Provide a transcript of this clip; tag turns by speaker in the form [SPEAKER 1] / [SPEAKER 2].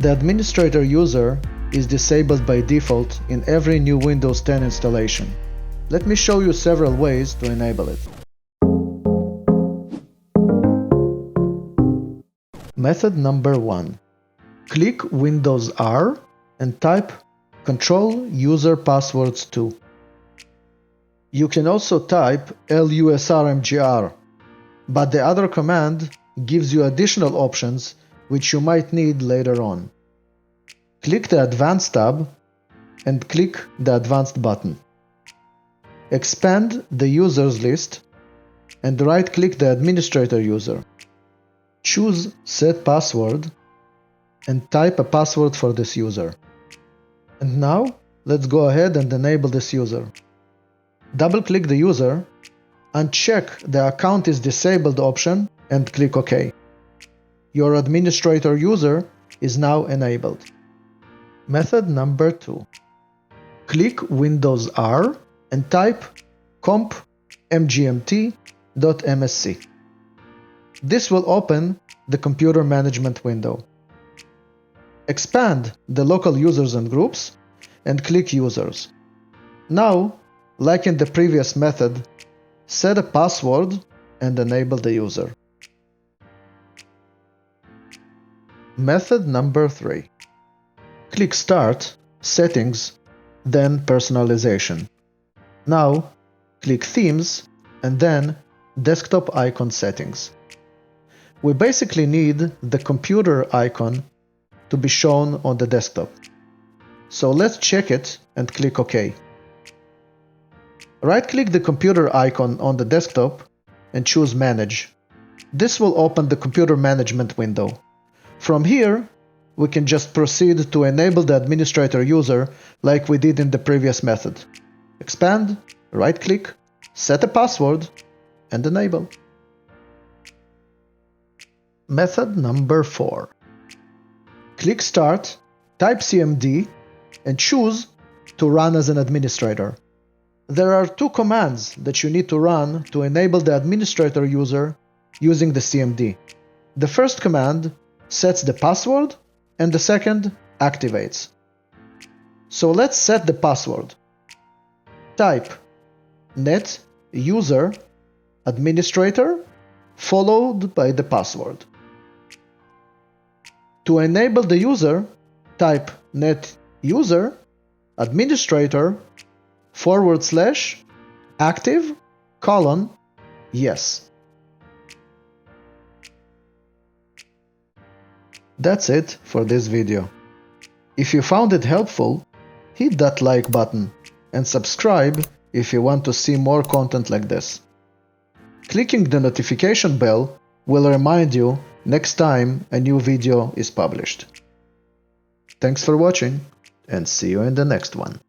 [SPEAKER 1] The administrator user is disabled by default in every new Windows 10 installation. Let me show you several ways to enable it. Method number 1. Click Windows R and type Control User Passwords 2. You can also type lusrmgr, but the other command gives you additional options which you might need later on. Click the Advanced tab and click the Advanced button. Expand the users list and right-click the administrator user. Choose Set Password and type a password for this user. And now, let's go ahead and enable this user. Double-click the user, uncheck the Account is Disabled option and click OK. Your administrator user is now enabled. Method number 2. Click Windows R and type comp mgmt.msc. This will open the computer management window. Expand the local users and groups and click Users. Now, like in the previous method, set a password and enable the user. Method number 3. Click Start, Settings, then Personalization. Now, click Themes and then Desktop Icon Settings. We basically need the computer icon to be shown on the desktop. So let's check it and click OK. Right-click the computer icon on the desktop and choose Manage. This will open the computer management window. From here, we can just proceed to enable the administrator user like we did in the previous method. Expand, right-click, set a password, and enable. Method number 4. Click Start, type CMD, and choose to run as an administrator. There are two commands that you need to run to enable the administrator user using the CMD. The first command sets the password and the second activates. So let's set the password. Type net user administrator followed by the password. To enable the user, type net user administrator /active : yes. That's it for this video. If you found it helpful, hit that like button and subscribe if you want to see more content like this. Clicking the notification bell will remind you next time a new video is published. Thanks for watching and see you in the next one.